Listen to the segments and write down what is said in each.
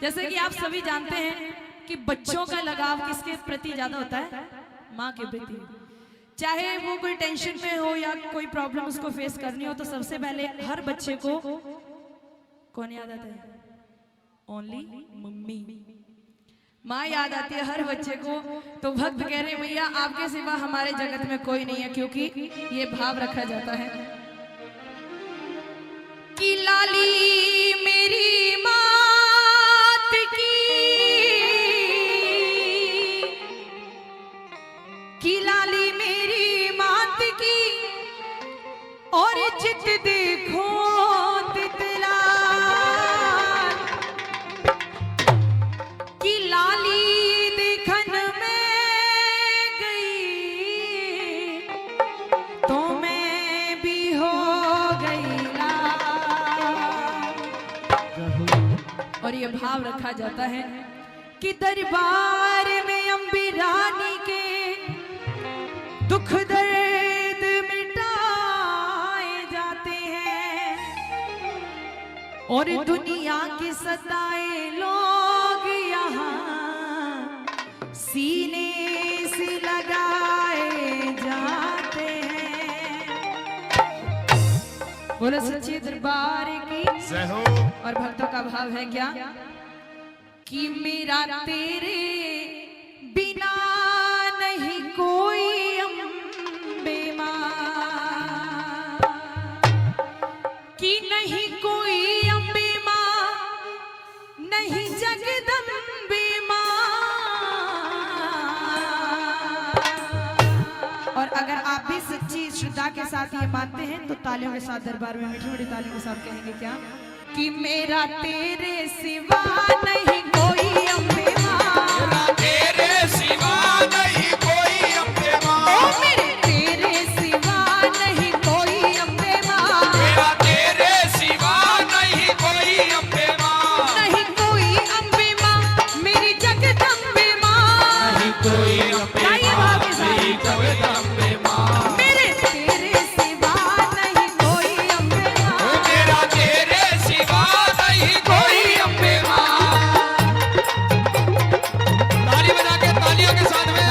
जैसे कि आप सभी जानते हैं कि बच्चों का लगाव किसके प्रति ज्यादा होता है? माँ के प्रति। चाहे वो कोई टेंशन में हो या कोई प्रॉब्लम उसको फेस करनी हो, तो सबसे पहले हर बच्चे को कौन याद आता है? ओनली मम्मी, माँ याद आती है हर बच्चे को। तो भक्त कह रहे भैया आपके सिवा हमारे जगत में कोई नहीं है, क्योंकि ये भाव रखा जाता है कि लाली मेरी मात की, कि लाली मेरी मात की, और जित देखो तितला, कि लाली देखन में गई तो मैं भी हो गई लाल। और ये भाव रखा जाता है कि दरबार में अम्बी रानी के दुख दर्द मिटाए जाते हैं, और दुनिया के सताए लोग यहाँ सीने से लगाए जाते हैं। बोलो सच्चे दरबार की जय हो। और भक्तों का भाव है क्या कि मेरा तेरे बिना नहीं कोई अम्बे माँ, कि नहीं कोई अम्बे माँ, नहीं जगदम्बे माँ। और अगर आप भी सच्ची श्रद्धा के साथ ये मानते हैं तो तालियों के साथ दरबार में मीठी मीठी तालियों के साथ कहेंगे क्या कि मेरा तेरे सिवा नहीं कोई अम्बे माँ, तेरे सिवा नहीं कोई अम्बे माँ, मेरे तेरे सिवा नहीं कोई अम्बे माँ, मेरा तेरे सिवा नहीं कोई अम्बे माँ, नहीं कोई अम्बे माँ मेरी जगदम्बे माँ, नहीं कोई अम्बे गाइए भाव के साथ। मेरी जगदम्बे माँ, मेरे तेरे सिवा नहीं कोई अम्बे माँ, मेरा तेरे सिवा नहीं कोई अम्बे माँ। ताली बजा के तालियों के साथ में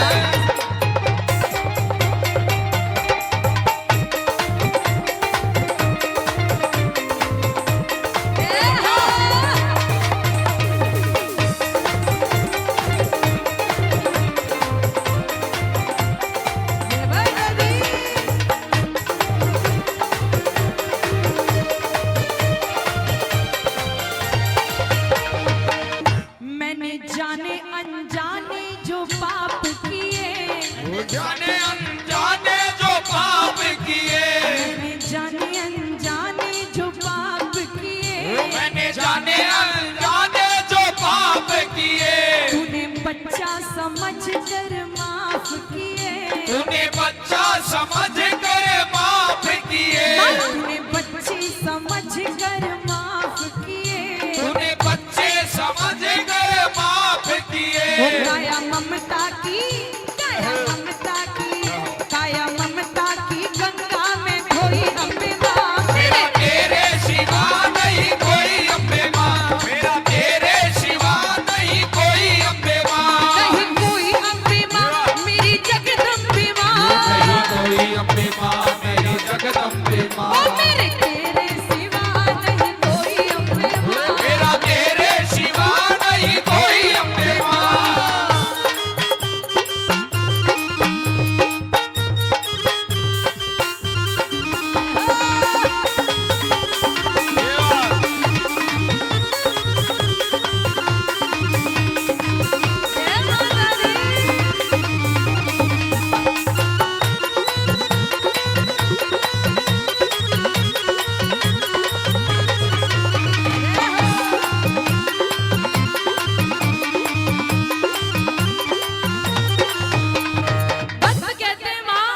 मैंने जाने अनजाने जो पाप किए, जाने अनजाने जो पाप किए, मैंने जाने अनजाने जो पाप किए, मैंने जाने अनजाने जो पाप किए, तूने बच्चा समझ कर माफ किए, तूने बच्चा समझ कर माफ किए, तूने बच्ची समझ कर माफ किए, तूने बच्चे समझ कर माफ किए। काया ममता की, काया ममता की, काया ममता की गंगा में खोई अम्बे माँ, मेरा तेरे सिवा नहीं कोई अम्बे माँ, मेरा तेरे सिवा नहीं कोई अम्बे माँ, नहीं कोई अम्बे माँ मेरी जगदम्बे माँ, नहीं कोई अम्बे माँ मेरी जगदम्बे माँ, ओ मेरे तेरे सिवा नहीं कोई अम्बे माँ। मेरा तेरे सिवा नहीं कोई अम्बे माँ। भक्त कहते हैं माँ,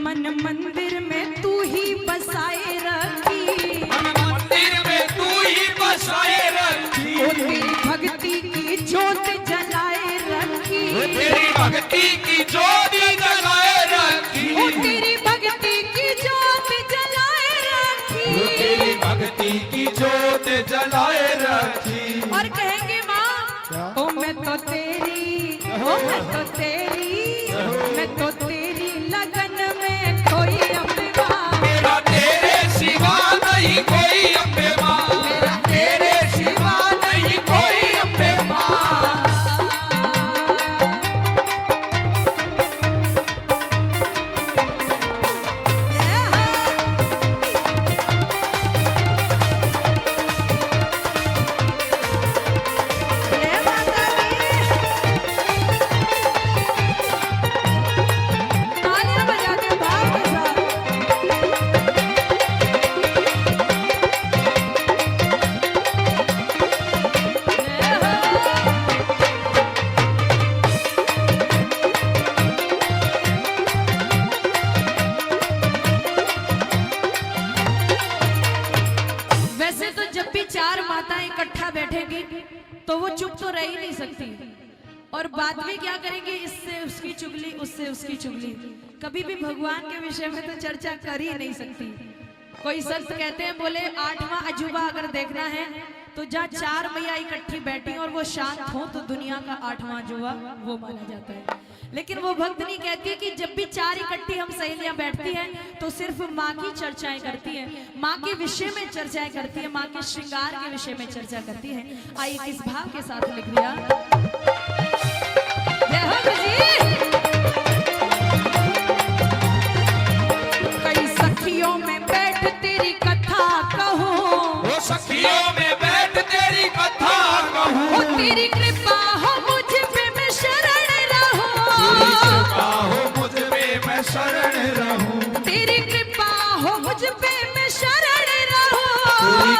मन मंदिर में तू ही बसाए रखी, मंदिर में तू ही बसाए रखी, ओ तेरी भक्ति की ज्योत जलाए रखी, तेरी भक्ति की ज्योति जलाए रखी, ओ तेरी भक्ति की ज्योत जलाए रखी। तेरी भक्ति की ज्योत जलाए रखी। और नहीं कोई अम्बे माँ, मेरा तेरे सिवा नहीं कोई अम्बे माँ। तालियां बजा के भाव के साथ। वैसे तो जब भी चार माताएं इकट्ठा बैठेंगी तो वो चुप तो रह ही नहीं सकती, और बाद में क्या करेंगे, इससे उसकी चुगली, उससे उसकी चुगली। कभी भी भगवान के विषय में तो चर्चा कर ही नहीं सकती। कोई संत कहते हैं, बोले 8वां अजूबा अगर देखना है तो जहाँ चार मैया इकट्ठी बैठी और वो शांत हो तो दुनिया का 8वां अजूबा वो माना जाता है। लेकिन वो भक्तनी कहती है कि जब भी चार इकट्ठी हम सहेलियां बैठती हैं तो सिर्फ माँ की चर्चाएं करती हैं, माँ के विषय में चर्चाएं करती है, माँ के श्रृंगार के विषय में चर्चा करती है। आइए किस भाव के साथ लिख दिया। जय हो जी। कई सखियों में बैठ तेरी कथा कहूं, वो सखियों में बैठ तेरी कथा कहूँ, ओ तेरी कृपा हो मुझ पे मैं शरण तेरी रहूं, कृपा हो मुझ पे मैं शरण रहूं, तेरी कृपा हो मुझ पे मैं शरण तेरी रहूं,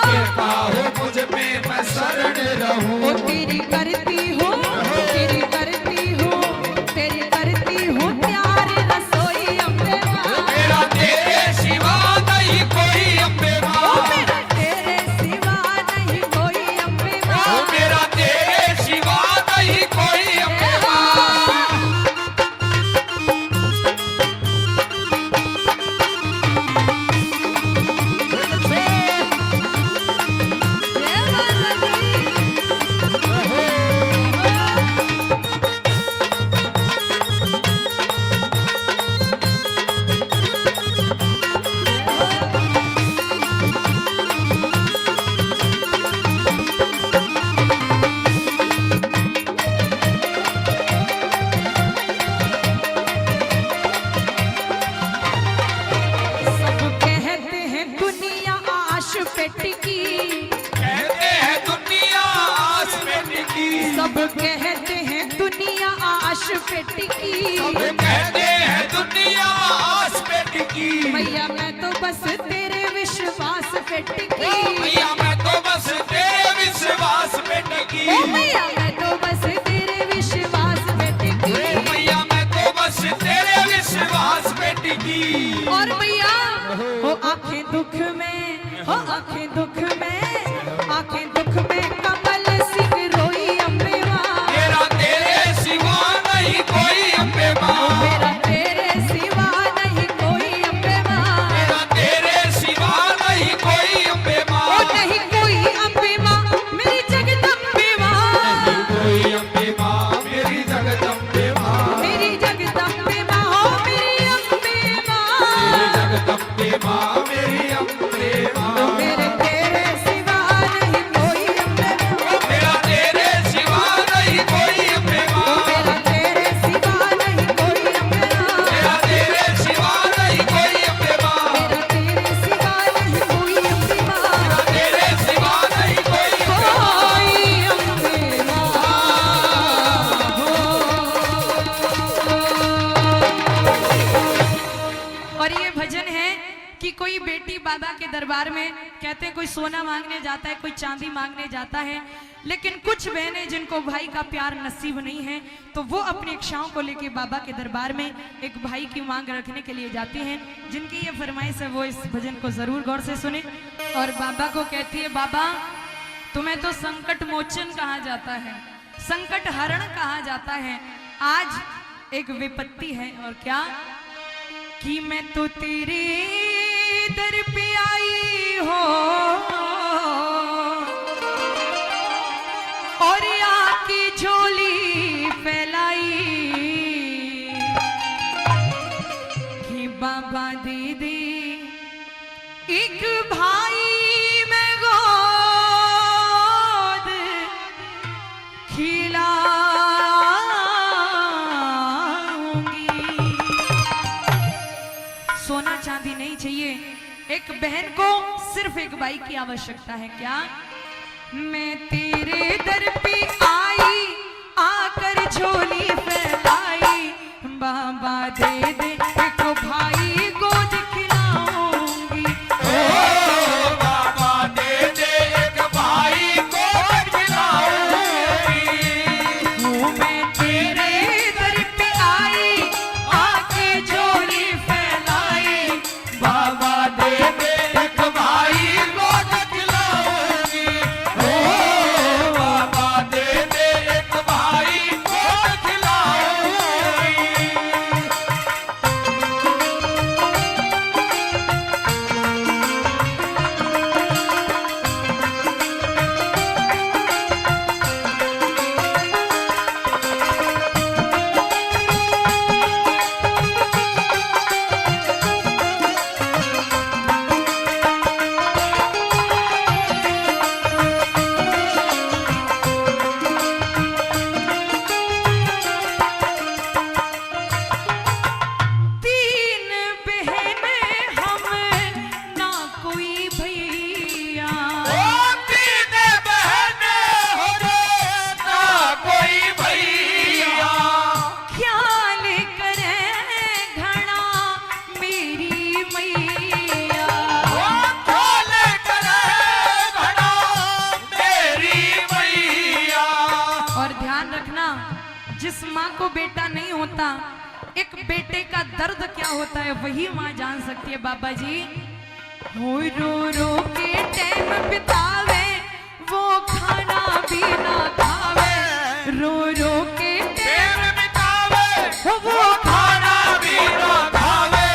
कृपा हो मुझ पे मैं शरण रहूं। ओ तेरी करती हो, तेरी करती हो, तेरी करती हो प्यार रसोई अम्बे माँ, मेरा तेरे सिवा नहीं कोई अम्बे ओ माँ, मेरा तेरे सिवा नहीं कोई अम्बे माँ। मेरा तेरे सिवा नहीं कोई अम्बे माँ। जय माता दी। सब कहते हैं दुनिया आश पे टिकी, कहते हैं दुनिया आस पे टिकी, सब कहते हैं दुनिया आश पे टिकी, सब कहते हैं दुनिया आस पे टिकी। मैया मैं तो बस तेरे विश्वास पे टिकी, मैया मैं तो बस तेरे विश्वास पे टिकी, ओ मैया मैं तो बस तेरे विश्वास पे टिकी। मैया मैं तो बस तेरे विश्वास पे टिकी। और मैया हो आंखें दुख में, हो आंखें दुख में, आंखें दुख में कमल सिंह रोई अम्बे माँ, मेरा तेरे सिवा नहीं कोई अम्बे माँ, मेरा तेरे सिवा नहीं कोई अम्बे माँ, मेरा तेरे सिवा नहीं कोई अम्बे ओ माँ, नहीं कोई अम्बे माँ, मेरी जगदम्बे माँ, कोई अम्बे माँ, मेरी जगदम्बे माँ, मेरी जगदम्बे माँ, हो मेरी अम्बे मेरी माँ, जगदम्बे माँ, मेरी अम्बे माँ, मेरे तेरे सिवा नहीं कोई अम्बे माँ, मेरा तेरे सिवा नहीं कोई अम्बे माँ, मेरा तेरे सिवा नहीं कोई अम्बे माँ, मेरा तेरे सिवा नहीं कोई अम्बे माँ, मेरा तेरे सिवा नहीं कोई अम्बे माँ, मेरा तेरे सिवा नहीं कोई कोई अम्बे माँ। और ये भजन है कि कोई बेटी बाबा के दरबार में, कहते हैं कोई सोना मांगने जाता है, कोई चांदी मांगने जाता है, लेकिन कुछ बहनें जिनको भाई का प्यार नसीब नहीं है तो वो अपनी इच्छाओं को लेके बाबा के दरबार में एक भाई की मांग रखने के लिए जाती हैं। जिनकी ये फरमाइश है वो इस भजन को जरूर गौर से सुने। और बाबा को कहती है, बाबा तुम्हें तो संकट मोचन कहा जाता है, संकट हरण कहा जाता है, आज एक विपत्ति है। और क्या कि मैं तो तेरे दर पे आई हो और आकी झोली फैलाई कि बाबा दीदी एक भाई एक बहन को सिर्फ एक भाई की आवश्यकता है। क्या? मैं तेरे दर पे आई, आकर झोली फैलाई, बाबा दे दे एक भाई गोद खिलाऊंगी। ओ बाबा दे दे एक भाई गोद खिलाऊंगी। मैं तेरे दर पे आई, आके झोली फैलाई, बाबा दे दे एक भाई गोद खिलाऊंगी। ओ बाबा दे दे एक भाई गोद खिलाऊंगी। तीन बहनें हम, ना कोई भैया, ओ तीन बहनें हो रे ना कोई भैया। ख्याल करे घना मेरी मैया। ओ ख्याल करे घना मेरी मैया। और ध्यान रखना, जिस माँ को बेटा नहीं होता, एक बेटे का दर्द क्या होता है वही माँ जान सकती है। बाबा जी हो रो रो के टाइम बितावे, वो खाना भी ना खावे, रो रो के प्रेम टाइम बितावे वो खाना भी ना खावे।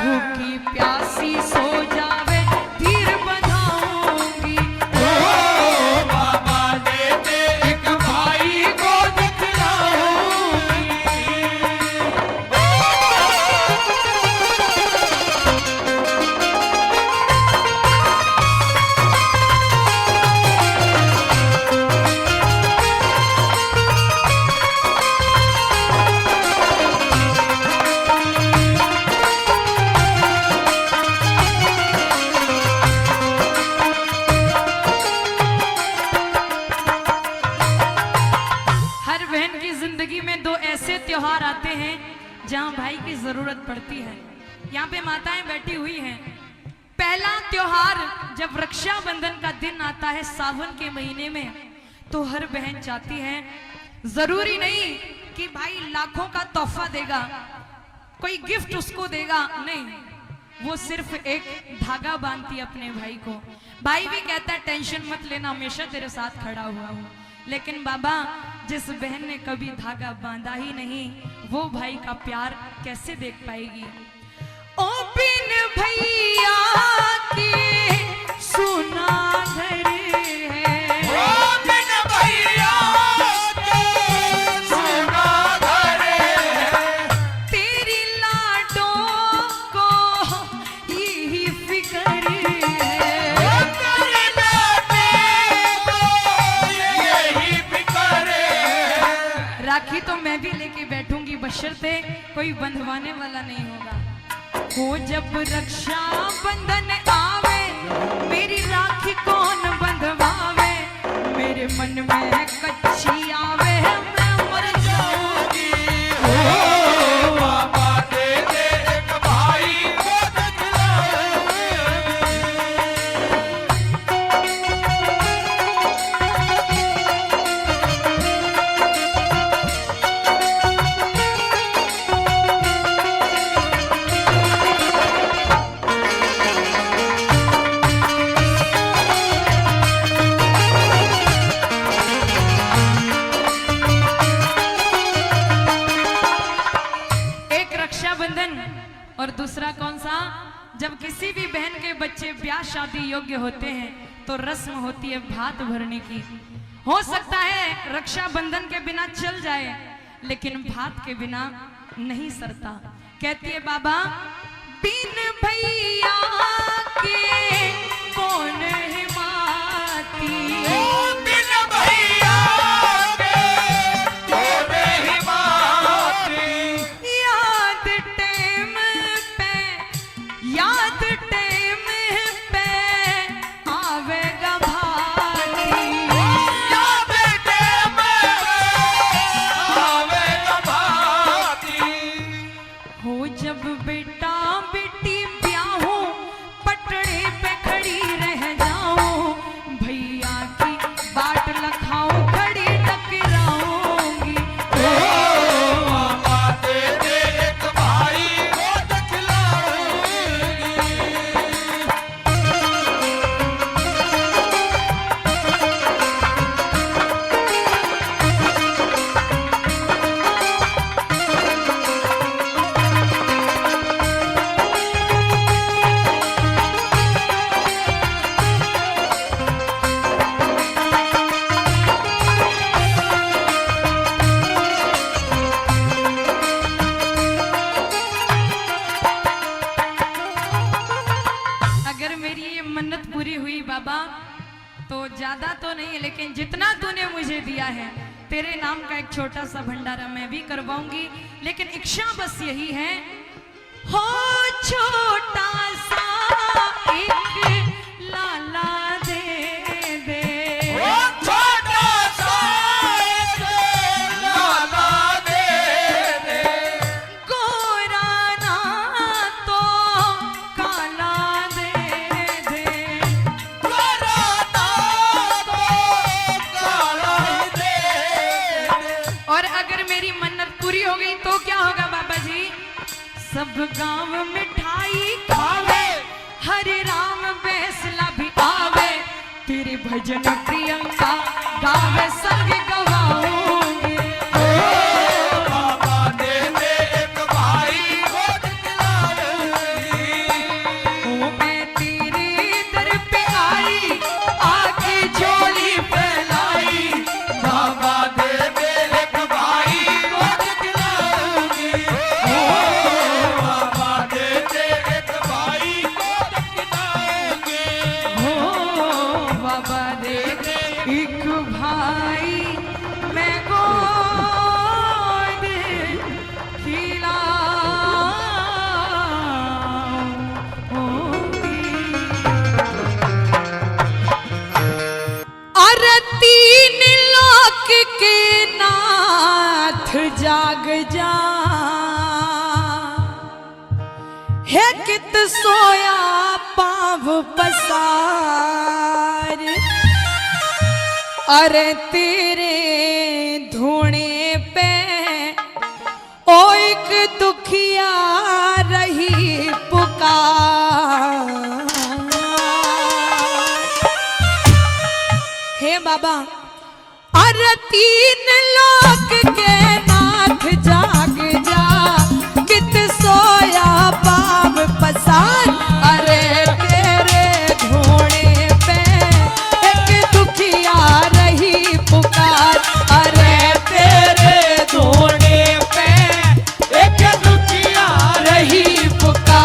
भूखी प्यासी सो जावे, धीर बंधाऊंगी। ओ बाबा दे दे एक भाई गोद खिलाऊंगी। हर बहन की जिंदगी में दो ऐसे त्योहार आते हैं जहां भाई की जरूरत पड़ती है। यहाँ पे माताएं बैठी हुई हैं। पहला त्योहार जब रक्षाबंधन का दिन आता है सावन के महीने में, तो हर बहन चाहती है, जरूरी नहीं कि भाई लाखों का तोहफा देगा, कोई गिफ्ट उसको देगा, नहीं, वो सिर्फ एक धागा बांधती है अपने भाई को। भाई भी कहता है टेंशन मत लेना, हमेशा तेरे साथ खड़ा हुआ हूँ। लेकिन बाबा, जिस बहन ने कभी धागा बांधा ही नहीं, वो भाई का प्यार कैसे देख पाएगी? ओ बिन भैया के सुना घर है, ओ बिन भैया के सुना घर है। तेरी लाडों को यही फिक्र है। ओ तेरे बेटे को यही फिक्र है। राखी तो मैं भी लेके बैठूंगी, बशर्ते कोई बंधवाने वाला नहीं होगा। हो जब रक्षा बंधन आवे, मेरी राखी कौन बंधवावे, मेरे मन में कच्ची आवे, मैं मर जाऊंगी। ओ बाबा दे दे एक भाई गोद खिलाऊंगी। एक रक्षाबंधन और दूसरा कौन सा? जब किसी भी बहन के बच्चे ब्याह शादी योग्य होते हैं तो रस्म होती है भात भरने की। हो सकता है रक्षाबंधन के बिना चल जाए, लेकिन भात के बिना नहीं सरता। कहती है बाबा, बिन भैया के कौन हिमाती, ओ बिन भैया के कौन हिमाती। याद टाइम पे, याद टाइम मुझे दिया है, तेरे नाम का एक छोटा सा भंडारा मैं भी करवाऊंगी, लेकिन इच्छा बस यही है, हो छोटा सा एक लाला दे दे, ओ छोटा सा एक लाला दे दे, गोरा ना तो काला दे दे, गोरा ना तो काला दे दे। और अगर मेरी मन्नत पूरी हो गई तो क्या होगा बाबा जी? सब गांव मिठाई खावे, हरे राम बैसला भी आवे, तेरे भजन प्रियंका गावे संग गवाऊंगी। बाबा दे दे एक भाई को दिखलाऊंगी। ओ मैं तेरे दर पे आई, आके झोली फैलाई, बाबा दे दे एक भाई को दिखलाऊंगी। ओ बाबा दे दे एक भाई को दिखलाऊंगी। हो बाबा दे एक भाई मैं गोद खिलाऊंगी। अरे 3 लाख के नाथ जाग जा, है कित सोया पाव पसार, अरे तेरे धूणे पे ओ एक दुखिया रही पुकार। हे बाबा, अरे 3 लाख के नाथ जाग जा, कित सोया पाव पसार, अरे तेरे धोने पे एक दुखिया रही पुकार, अरे तेरे धोने पे एक दुखिया रही पुकार।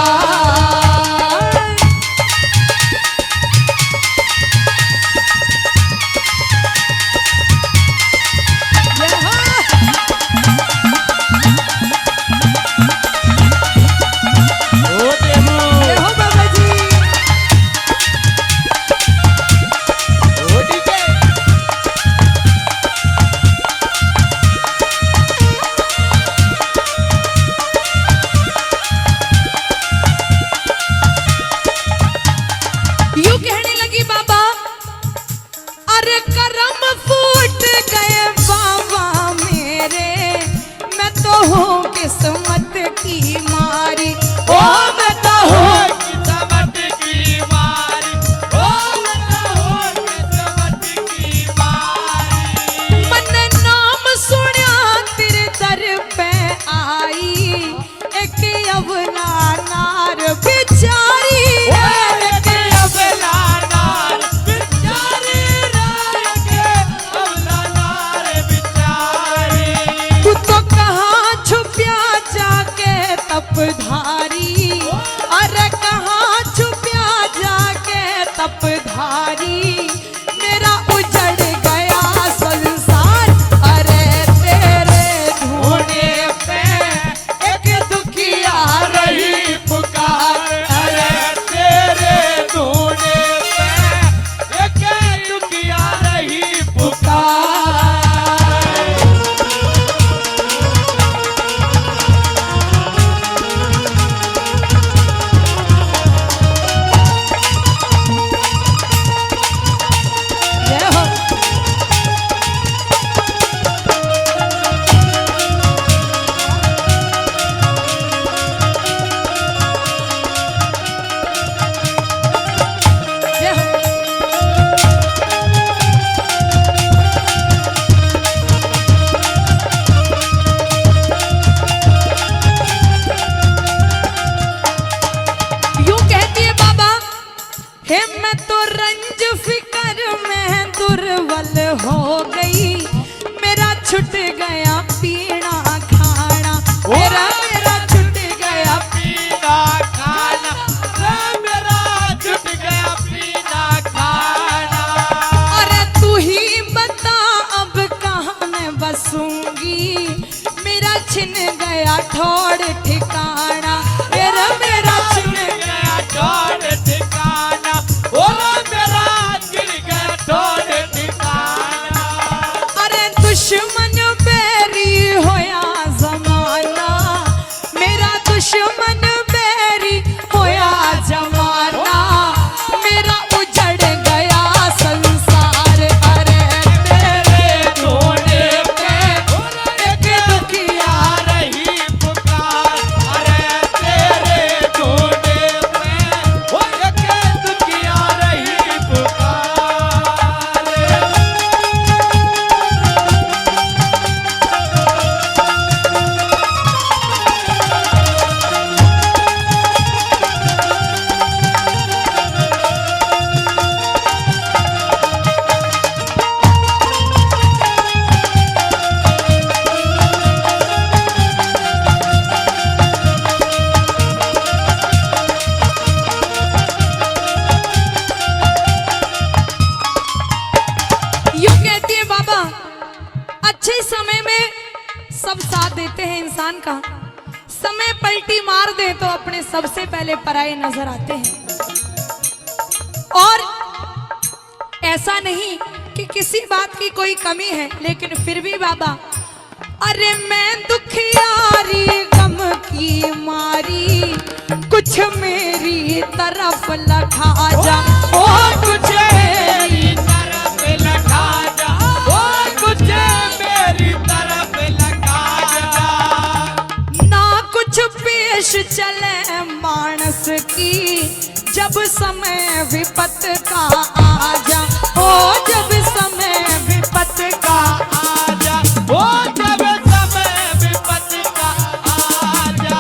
यूं कहने लगी बाबा, अरे करम फूट गए बाबा मेरे, मैं तो हूँ किस्मत की मारी, ओ मैं तो हूँ किस्मत की मारी, ओ मैं तो हूँ किस्मत की मारी। मन नाम सुनिया तेरे दर पे आई, एक अबला नार बेचारी, एक अबला नार बिचारी, के अबला नार बिचारी। तू तो कहाँ छुपिया जाके तपधारी, अरे कहाँ छुपिया जाके तपधारी, मेरा उजड़ गया संसार, अरे तेरे धोने पे एक दुखिया रही पुकार, अरे तेरे धोने पे एक दुखिया रही पुकार। जय हो। जय हो। यूं कहती है बाबा, हे मैं तो रंज फिकर में दुर्बल हो गई, मेरा छुट गया पीना खाना, मेरा छुट गया पीना खाना, मेरा छूट गया पीना खाना। अरे तू ही बता अब ठोड़ ठिकाना, मेरा मेरा छिड़ गया ठोड़ ठिकाना, बोलो मेरा छिड़ गया ठोड़ ठिकाना। अरे दुश्मन बैरी होया जमाना, मेरा दुश्मन बैरी होया जमाना, मेरा उजड़ गया संसार। अरे तेरे ढूंढे पे एक दुखिया रही पुकार, अरे तेरे ढूंढे पे वो एक दुखिया रही पुकार। यूं कहती है बाबा, अच्छे समय में सब साथ देते हैं इंसान का, समय पलटी मार दे तो अपने सबसे पहले पराये नजर आते हैं। और ऐसा नहीं कि किसी बात की कोई कमी है, लेकिन फिर भी बाबा, अरे मैं दुखियारी गम की मारी, कुछ मेरी तरफ लखा जा, ओ कुछ मेरी तरफ लगा जा, वो कुछ मेरी तरफ लगा जा। ना कुछ पेश चले मानस की, जब समय विपत का आ जा, ओ जब समय विपत का आ जा, वो जब समय विपत का आ जा।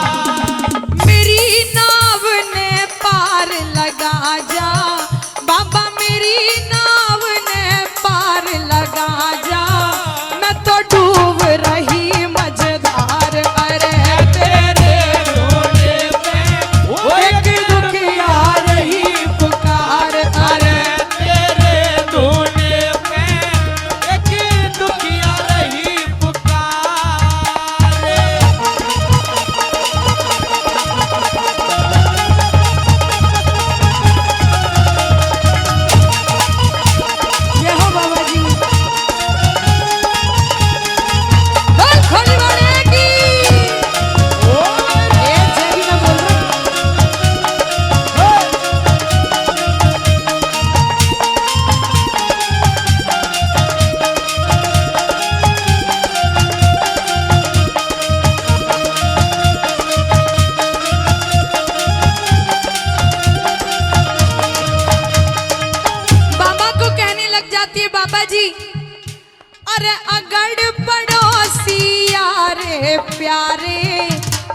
मेरी नाव ने पार लगा जा, बाबा मेरी नाव ने पार लगा जा, मैं तो डूब रही मझधार। अरे तेरे ढूंढे पे वो एक दुखिया रही पुकार, अरे तेरे ढूंढे पे एक दुखिया रही पुकार। ये हो बाबा जी, बोल खोली बनेगी। ये जय ना बोल रहा। बाबा को कहने लग जाती है, बाबा जी अरे अगड़ पड़ोसी यारे प्यारे,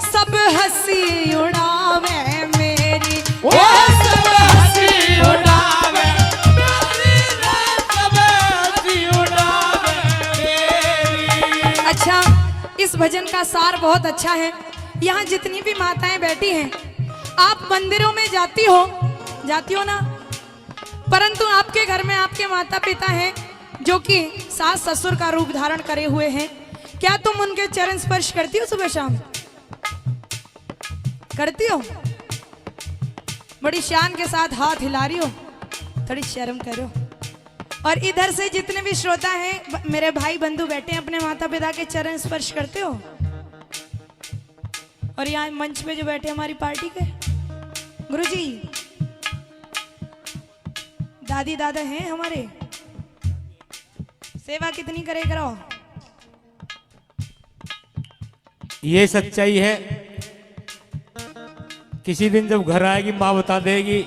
सब हंसी उड़ावे मेरी, वो सब हंसी उड़ावे मेरी, सब हंसी उड़ावे मेरी। अच्छा, इस भजन का सार बहुत अच्छा है। यहाँ जितनी भी माताएं बैठी हैं, आप मंदिरों में जाती हो ना, परंतु आपके घर में आपके माता पिता हैं जो कि सास ससुर का रूप धारण करे हुए हैं, क्या तुम उनके चरण स्पर्श करती हो सुबह शाम? करती हो? बड़ी शान के साथ हाथ हिला रही हो, थोड़ी शर्म करो। और इधर से जितने भी श्रोता हैं, मेरे भाई बंधु बैठे हैं, अपने माता पिता के चरण स्पर्श करते हो? और यहाँ मंच पे जो बैठे हमारी पार्टी के गुरुजी, दादी दादा हैं हमारे, सेवा कितनी करे करो। ये सच्चाई है। किसी दिन जब घर आएगी माँ बता देगी,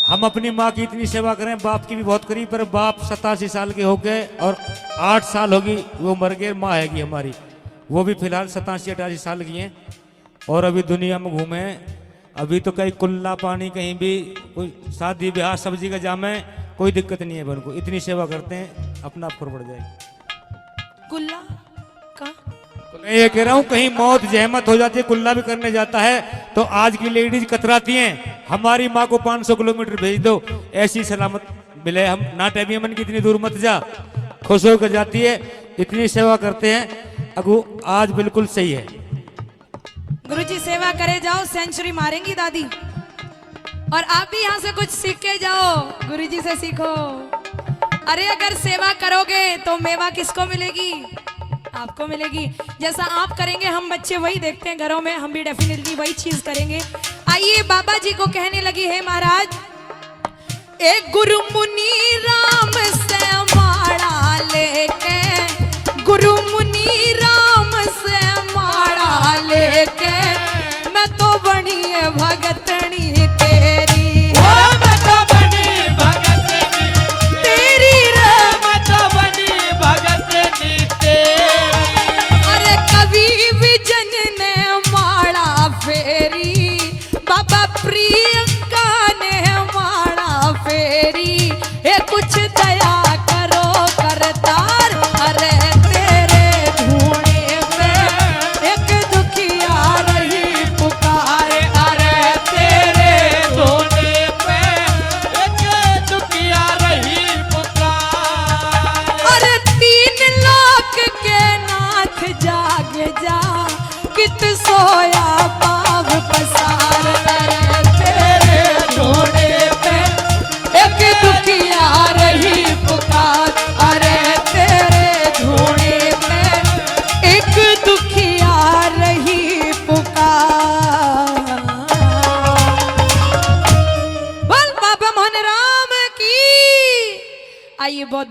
हम अपनी माँ की इतनी सेवा करें, बाप की भी बहुत करी, पर बाप 87 साल के हो गए और 8 साल होगी वो मर गए। माँ हैगी हमारी, वो भी फिलहाल 87-88 साल की हैं और अभी दुनिया में घूमे हैं। अभी तो कहीं कुल्ला पानी, कहीं भी कोई शादी ब्याह सब्जी का जामे, कोई दिक्कत नहीं है। उनको इतनी सेवा करते हैं, अपना आप बढ़ जाएगी। कुल्ला का मैं ये कह रहा हूँ, कहीं मौत जहमत हो जाती है, कुल्ला भी करने जाता है तो आज की लेडीज कतराती हैं, हमारी माँ को 500 किलोमीटर भेज दो, ऐसी सलामत मिले। हम नाटे भी मन की इतनी दूर मत जा, खुश होकर जाती है। इतनी सेवा करते हैं अगू, आज बिल्कुल सही है। गुरुजी सेवा करे जाओ, सेंचुरी मारेंगी दादी। और आप भी यहाँ से कुछ सीख के जाओ, गुरुजी से सीखो। अरे अगर सेवा करोगे तो मेवा किसको मिलेगी? आपको मिलेगी। जैसा आप करेंगे हम बच्चे वही देखते हैं घरों में, हम भी डेफिनेटली वही चीज करेंगे। आइए बाबा जी को कहने लगी है महाराज, एक गुरु मुनि राम से माड़ा लेके, गुरु मुनि राम से माड़ा लेके, मैं तो बनी है भगतनी तेरी, मैं तो बनी भगतनी तेरी रे। मैं तो बनी भगतनी तेरी। अरे कभी विजन ने माड़ा फेरी, बाबा प्रियंका ने माड़ा फेरी, ये कुछ दया करो करतार। अरे तेरे धूणे पे एक दुखिया रही पुकार। अरे तेरे धोने पे एक दुखिया रही पुकार। अरे 3 लाख के नाथ जाग जा, कित सोया पाव पसार। अरे तेरे ढोने पे एक दुखिया रही पुकार। अरे तेरे ढोने पे एक दुखिया रही पुकार। बोल बाबा मोहन राम की। आइए बहुत